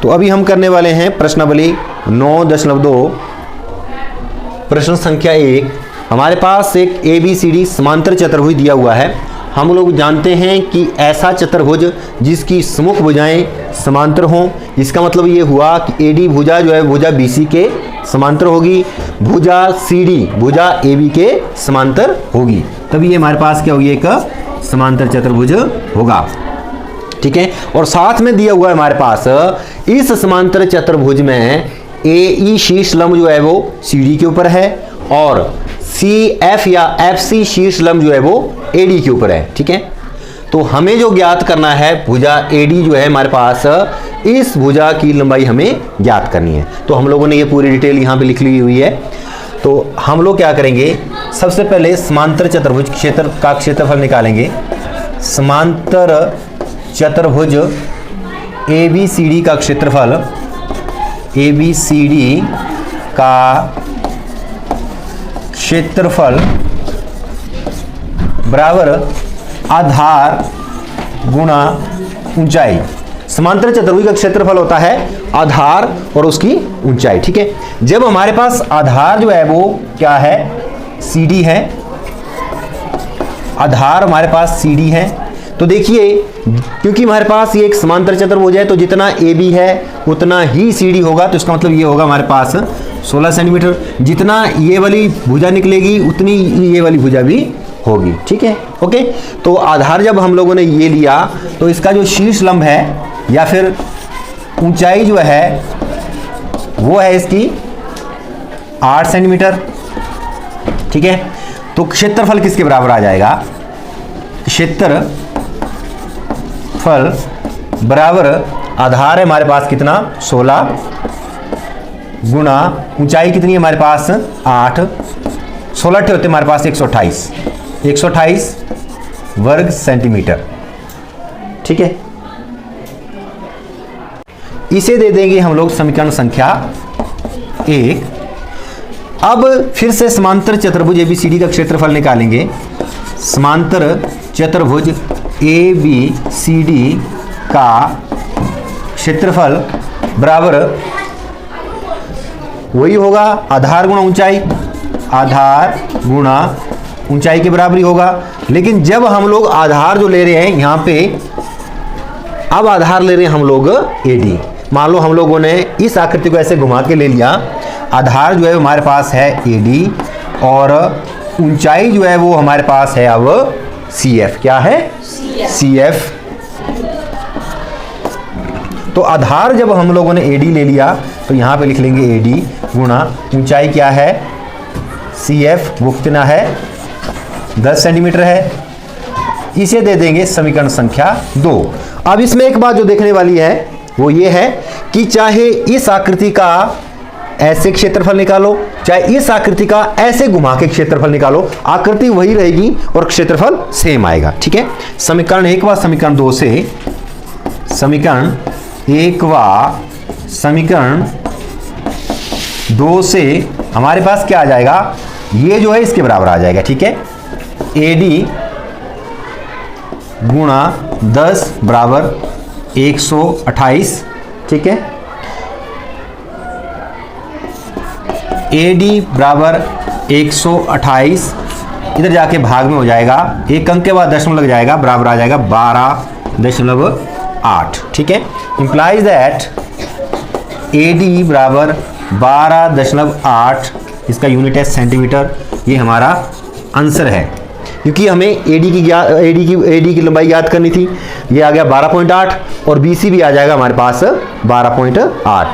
तो अभी हम करने वाले हैं प्रश्नावली 9.2 प्रश्न संख्या 1। हमारे पास एक ABCD समांतर चतुर्भुज दिया हुआ है। हम लोग जानते हैं कि ऐसा चतुर्भुज जिसकी सम्मुख भुजाएं समांतर हों, इसका मतलब ये हुआ कि AD भुजा जो है भुजा BC के समांतर होगी, भुजा CD भुजा AB के समांतर होगी, तभी ये हमारे पास क्या होगी, एक समांतर चतुर्भुज होगा। ठीक है। और साथ में दिया हुआ है हमारे पास इस समांतर चतुर्भुज में AE शीर्ष लंब जो है वो CD के ऊपर है और CF या FC शीर्ष लंब जो है वो AD के ऊपर है। ठीक है। तो हमें जो ज्ञात करना है भुजा AD जो है हमारे पास, इस भुजा की लंबाई हमें ज्ञात करनी है। तो हम लोगों ने ये पूरी डिटेल यहाँ पे लिख ली हुई है। तो हम लोग क्या करेंगे, सबसे पहले समांतर चतुर्भुज क्षेत्र का क्षेत्रफल निकालेंगे। समांतर चतुर्भुज ABCD का क्षेत्रफल, ABCD का क्षेत्रफल बराबर आधार गुणा ऊंचाई। समांतर चतुर्भुज का क्षेत्रफल होता है आधार और उसकी ऊंचाई। ठीक है। जब हमारे पास आधार जो है वो क्या है, CD है, आधार हमारे पास CD है, तो देखिए क्योंकि हमारे पास ये एक समांतर चतुर्भुज है तो जितना AB है उतना ही CD होगा। तो इसका मतलब ये होगा हमारे पास 16 सेंटीमीटर। जितना ये वाली भुजा निकलेगी उतनी ये वाली भुजा भी होगी। ठीक है। ओके। तो आधार जब हम लोगों ने ये लिया तो इसका जो शीर्ष लंब है या फिर ऊंचाई जो है वो है इसकी 8 सेंटीमीटर। ठीक है। तो क्षेत्रफल किसके बराबर आ जाएगा, क्षेत्रफल बराबर आधार है हमारे पास कितना 16 गुणा ऊंचाई कितनी है हमारे पास 8, 16 होते हमारे पास 128 वर्ग सेंटीमीटर। ठीक है। इसे दे देंगे हम लोग समीकरण संख्या 1। अब फिर से समांतर चतुर्भुज ABCD का क्षेत्रफल निकालेंगे। समांतर चतुर्भुज ABCD का क्षेत्रफल बराबर वही होगा आधार गुणा ऊंचाई, आधार गुणा ऊंचाई के बराबर ही होगा। लेकिन जब हम लोग आधार जो ले रहे हैं यहाँ पे, अब आधार ले रहे हैं हम लोग AD। मान लो हम लोगों ने इस आकृति को ऐसे घुमा के ले लिया, आधार जो है हमारे पास है AD और ऊंचाई जो है वो हमारे पास है अब CF। क्या है, CF। तो आधार जब हम लोगों ने AD ले लिया तो यहाँ पे लिख लेंगे AD गुणा ऊंचाई क्या है CF, वो कितना है 10 सेंटीमीटर है। इसे दे देंगे समीकरण संख्या 2। अब इसमें एक बात जो देखने वाली है वो ये है कि चाहे इस आकृति का ऐसे क्षेत्रफल निकालो, चाहे इस आकृति का ऐसे घुमा के क्षेत्रफल निकालो, आकृति वही रहेगी और क्षेत्रफल सेम आएगा। ठीक है। समीकरण 1 व समीकरण 2 से, समीकरण 1 व समीकरण 2 से हमारे पास क्या आ जाएगा, ये जो है इसके बराबर आ जाएगा। ठीक है। AD गुणा 10 बराबर 128। ठीक है। AD बराबर 128, इधर जाके भाग में हो जाएगा, एक अंक के बाद दशमलव लग जाएगा, बराबर आ जाएगा 12.8। ठीक है। इंप्लाइज दैट AD बराबर 12.8, इसका यूनिट है सेंटीमीटर। ये हमारा आंसर है क्योंकि हमें AD की लंबाई याद करनी थी। ये आ गया 12.8 और BC भी आ जाएगा हमारे पास 12.8।